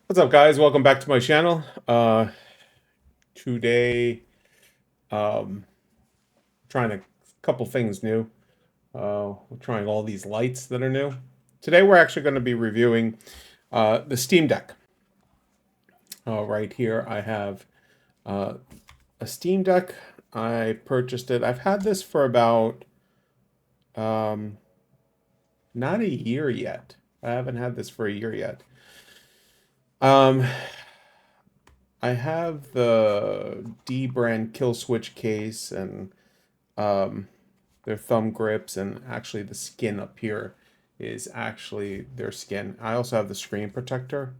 What's up, guys? Welcome back to my channel. Today, um, trying a couple things new. We're trying all these lights that are new. Today, we're actually going to be reviewing the Steam Deck. Right here, I have uh, a Steam Deck. I purchased it. I've had this for about um, not a year yet. I haven't had this for a year yet. Um, I have the D brand kill switch case and um, their thumb grips, and actually the skin up here is actually their skin. I also have the screen protector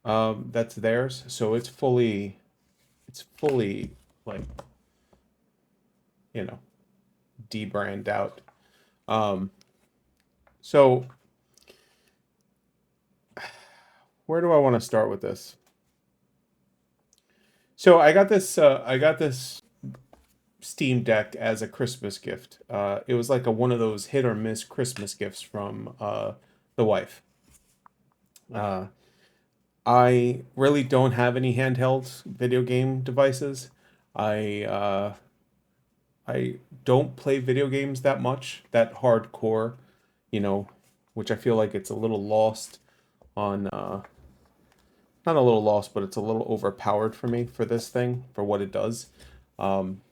that's theirs, so it's fully like you know debrand out. Um, so where do I want to start with this? So I got this Steam Deck as a Christmas gift. It was like a one of those hit or miss Christmas gifts from the wife. Uh, I really don't have any handheld video game devices. I uh, I don't play video games that much, that hardcore, you know, which I feel like it's a little lost on not a little lost, but it's a little overpowered for me for this thing for what it does. Um,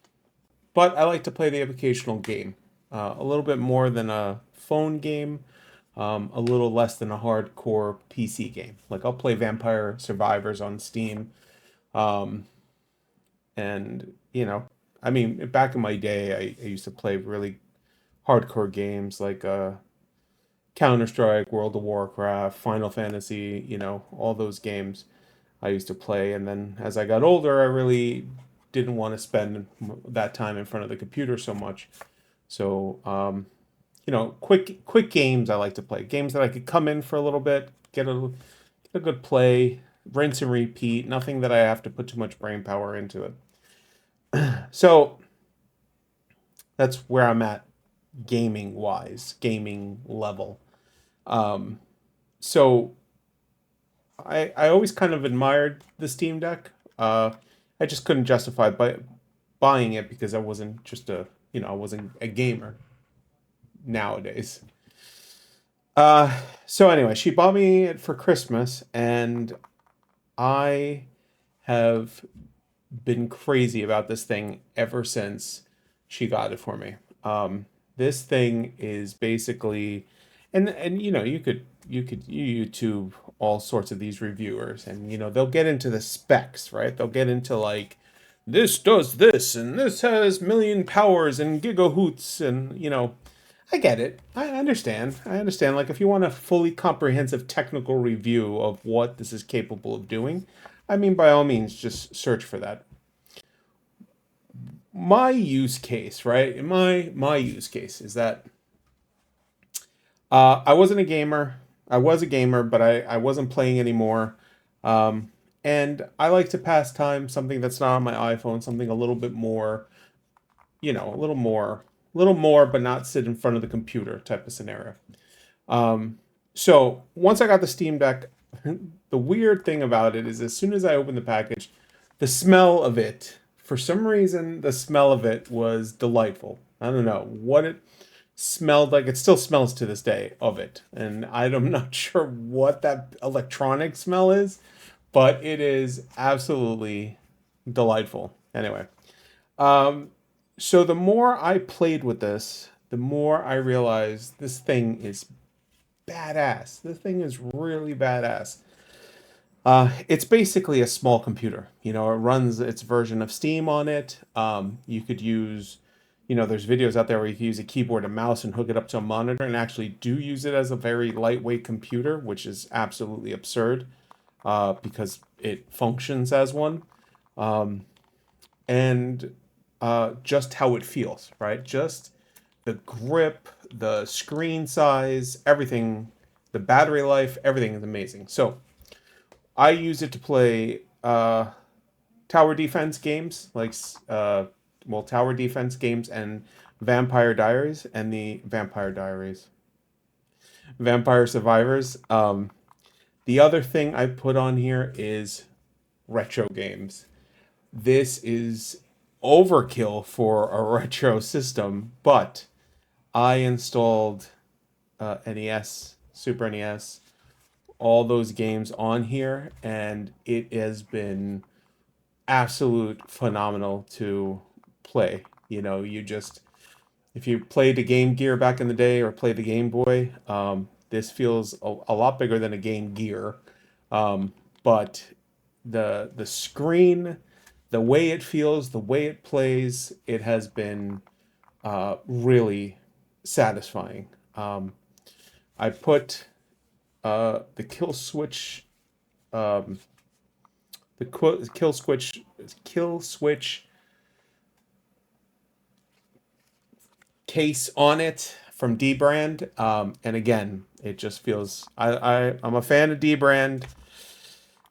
but I like to play the occasional game, a little bit more than a phone game, a little less than a hardcore PC game. Like I'll play Vampire Survivors on Steam. Um, and I mean, back in my day, I used to play really hardcore games like Counter Strike, World of Warcraft, Final Fantasy. All those games I used to play. And then as I got older, I really didn't want to spend that time in front of the computer so much. So, quick games I like to play. Games that I could come in for a little bit, get a good play, rinse and repeat. Nothing that I have to put too much brain power into it. So that's where I'm at gaming wise, gaming level. Um, so I always kind of admired the Steam Deck. I just couldn't justify buying it because I wasn't a gamer nowadays. So anyway, she bought me it for Christmas, and I have been crazy about this thing ever since she got it for me. This thing is basically, and you could YouTube all sorts of these reviewers, and they'll get into the specs, right? They'll get into like this does this and this has million powers and gigahoots, and I get it. I understand. I understand. Like if you want a fully comprehensive technical review of what this is capable of doing, I mean, by all means, just search for that. My use case, right? My use case is that I wasn't a gamer. I was a gamer, but I wasn't playing anymore. Um, and I like to pass time something that's not on my iPhone, something a little bit more, a little more, but not sit in front of the computer type of scenario. Um, so once I got the Steam Deck, the weird thing about it is as soon as I opened the package, the smell of it, for some reason, the smell of it was delightful. I don't know what it smelled like. It still smells to this day of it. And I'm not sure what that electronic smell is, but it is absolutely delightful. Anyway, um, so the more I played with this, the more I realized this thing is badass. This thing is really badass. It's basically a small computer. It runs its version of Steam on it. You could use, there's videos out there where you can use a keyboard and mouse and hook it up to a monitor and actually do use it as a very lightweight computer, which is absolutely absurd because it functions as one. Um, and just how it feels, right? Just the grip, the screen size, everything, the battery life, everything is amazing. So I use it to play tower defense games, like tower defense games and Vampire Diaries and the Vampire Diaries, Vampire Survivors. The other thing I put on here is retro games. This is overkill for a retro system, but I installed NES, Super NES, all those games on here, and it has been absolute phenomenal to play. You know, you just if you played the Game Gear back in the day or played the Game Boy, this feels a lot bigger than a Game Gear. But the screen, the way it feels, the way it plays, it has been really satisfying. I put the um, kill switch case on it from D brand, and again, it just feels. I'm a fan of D brand.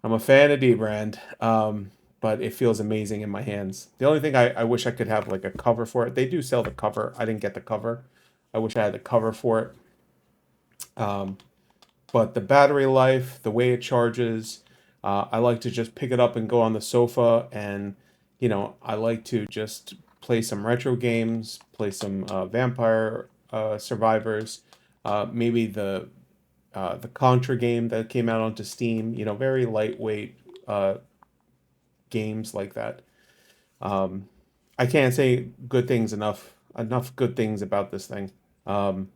I'm a fan of D brand. But it feels amazing in my hands. The only thing I wish I could have like a cover for it. They do sell the cover. I didn't get the cover. I wish I had the cover for it. Um, but the battery life, the way it charges, I like to just pick it up and go on the sofa, and I like to just play some retro games, play some Vampire Survivors, maybe the Contra game that came out onto Steam. Very lightweight games like that. Um, I can't say good things enough good things about this thing. Um,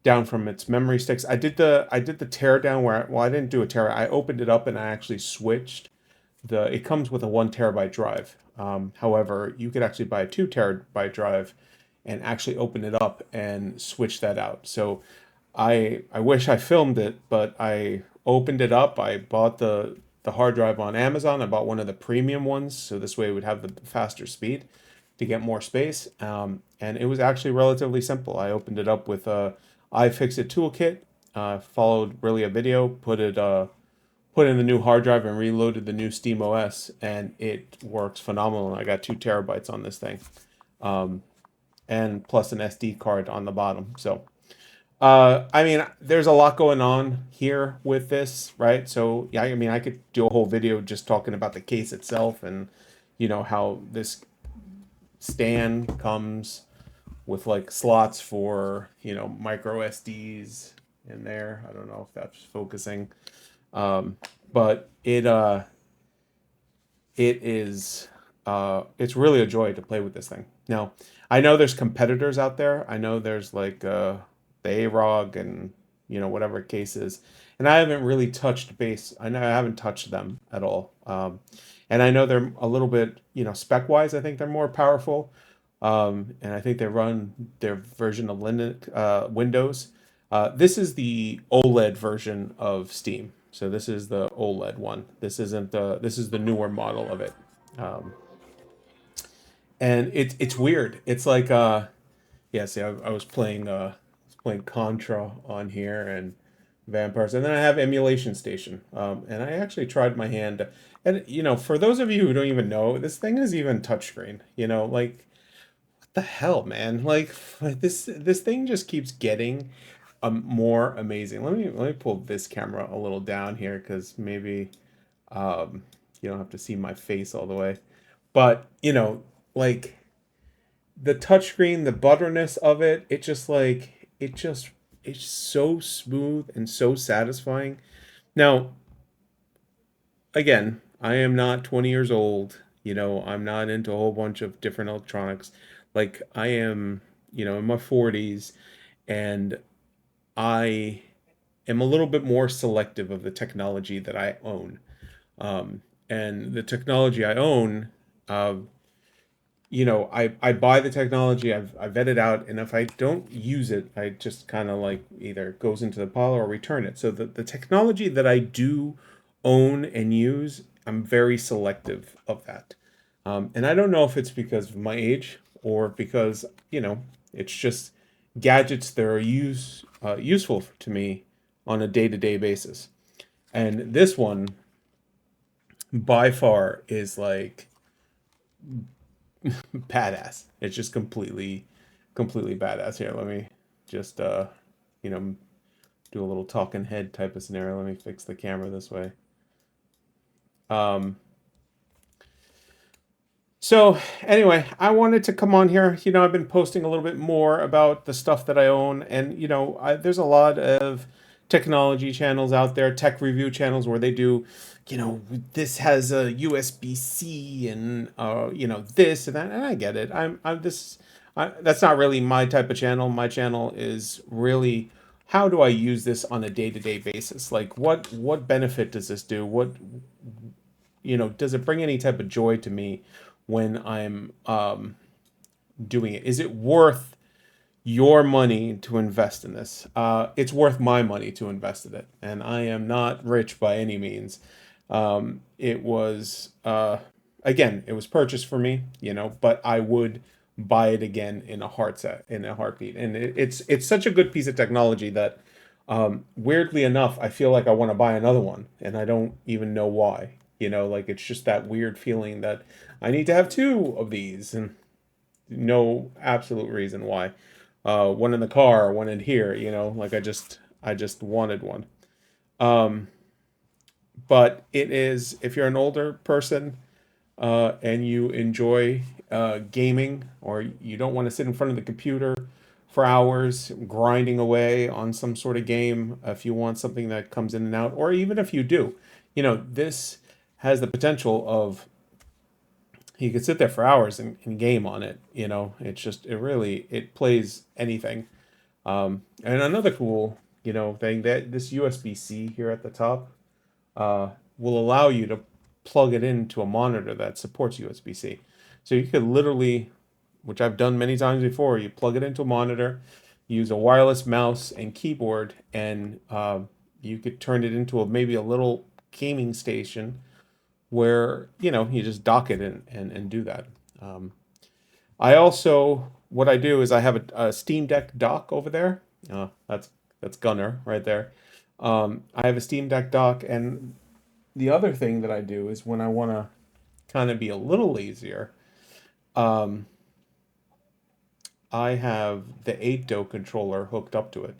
Down from its memory sticks. I did the tear down well, I didn't do a tear. I opened it up and I actually switched the. It comes with a 1 terabyte drive. However, you could actually buy a 2 terabyte drive and actually open it up and switch that out. So I wish I filmed it, but I opened it up. I bought the hard drive on Amazon. I bought one of the premium ones, so this way it would have the faster speed to get more space. And it was actually relatively simple. I opened it up with a iFixit toolkit, followed really a video, put in the new hard drive and reloaded the new Steam OS, and it works phenomenal. I got 2 terabytes on this thing, and plus an SD card on the bottom. So I mean, there's a lot going on here with this, right? So yeah, I mean, I could do a whole video just talking about the case itself, and how this stand comes with like slots for micro SDs in there. I don't know if that's focusing, but it's really a joy to play with this thing. Now, I know there's competitors out there. I know there's like the AROG and whatever case is, and I haven't really touched base. I know I haven't touched them at all. And I know they're a little bit spec wise. I think they're more powerful, and I think they run their version of Linux, Windows. This is the OLED version of Steam. So this is the OLED one. This isn't the. This is the newer model of it. Um, and it's weird. It's like yeah. See, I was playing Contra on here and Vampires, and then I have Emulation Station. And I actually tried my hand, and for those of you who don't even know, this thing is even touchscreen. Like what the hell, man? Like this thing just keeps getting more amazing. Let me pull this camera a little down here because maybe um, you don't have to see my face all the way. But like the touchscreen, the butterness of it, it's so smooth and so satisfying. Now, again, I am not 20 years old. I'm not into a whole bunch of different electronics. Like I am, in my 40s, and I am a little bit more selective of the technology that I own. And the technology I own, uh, I buy the technology, I vet it out, and if I don't use it, I just kind of like either goes into the pile or return it. So the technology that I do own and use, I'm very selective of that. And I don't know if it's because of my age or because, it's just gadgets that are useful to me on a day-to-day basis. And this one, by far, is like badass. It's just completely badass. Here, let me just you know do a little talking head type of scenario. Let me fix the camera this way. So anyway, I wanted to come on here. You know, I've been posting a little bit more about the stuff that I own, and you know, there's a lot of technology channels out there, tech review channels where they do, you know, this has a USB-C and you know, this and that, and I get it. That's not really my type of channel. My channel is really how do I use this on a day-to-day basis? Like what benefit does this do? What, you know, does it bring any type of joy to me when I'm doing it? Is it worth your money to invest in this? It's worth my money to invest in it, and I am not rich by any means. It was again, it was purchased for me, you know, but I would buy it again in a heartbeat. And it's such a good piece of technology that weirdly enough, I feel like I want to buy another one, and I don't even know why. You know, like it's just that weird feeling that I need to have two of these, and no absolute reason why. One in the car, one in here. You know, like I just wanted one. Um, but it is, if you're an older person and you enjoy gaming, or you don't want to sit in front of the computer for hours grinding away on some sort of game, if you want something that comes in and out, or even if you do, you know, this has the potential of, you could sit there for hours and game on it. You know, it's just, it plays anything. And another cool, you know, thing, that this USB-C here at the top will allow you to plug it into a monitor that supports USB-C. So you could literally, which I've done many times before, you plug it into a monitor, use a wireless mouse and keyboard, and you could turn it into maybe a little gaming station where, you know, you just dock it and do that. I also, what I do is I have a Steam Deck dock over there. That's Gunner right there. I have a Steam Deck dock, and the other thing that I do is when I want to kind of be a little lazier, um, I have the 8-do controller hooked up to it.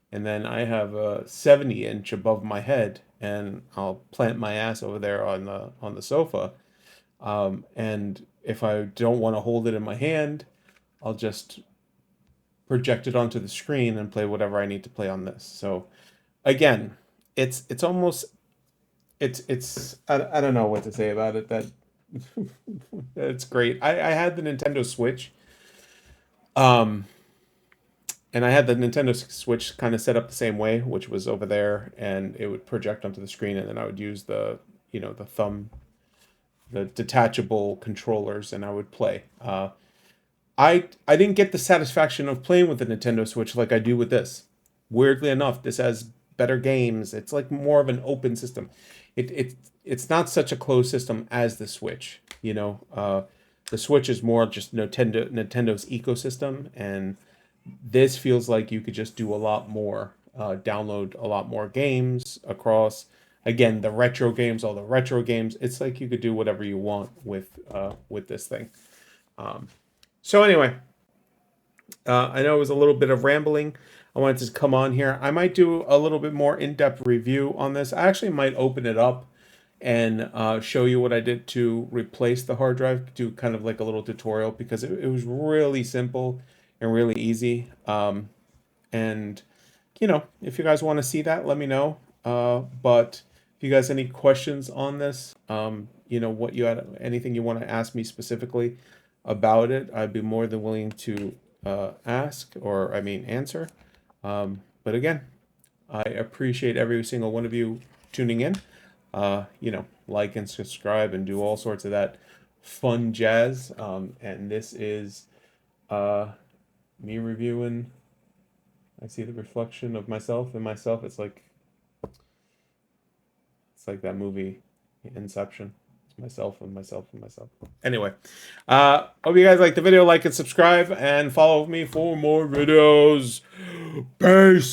And then I have a 70-inch above my head, and I'll plant my ass over there on the sofa. And if I don't want to hold it in my hand, I'll just project it onto the screen and play whatever I need to play on this. So again, it's almost, I don't know what to say about it. That it's great. I had the Nintendo Switch. Um, and I had the Nintendo Switch kind of set up the same way, which was over there, and it would project onto the screen, and then I would use the, you know, the detachable controllers, and I would play. I didn't get the satisfaction of playing with the Nintendo Switch like I do with this. Weirdly enough, this has better games. It's like more of an open system. It's not such a closed system as the Switch. You know, the Switch is more just Nintendo's ecosystem, and this feels like you could just do a lot more, download a lot more games across. Again, the retro games, all the retro games. It's like you could do whatever you want with this thing. So anyway, I know it was a little bit of rambling. I wanted to come on here. I might do a little bit more in-depth review on this. I actually might open it up and show you what I did to replace the hard drive, do kind of like a little tutorial, because it was really simple and really easy. And, you know, if you guys want to see that, let me know. But if you guys have any questions on this, you know, what you had, anything you want to ask me specifically about it, I'd be more than willing to answer. But again, I appreciate every single one of you tuning in. You know, like and subscribe and do all sorts of that fun jazz. And this is me reviewing. I see the reflection of myself in myself. It's like that movie Inception. It's myself and myself and myself. Anyway, hope you guys like the video. Like and subscribe, and follow me for more videos. Peace.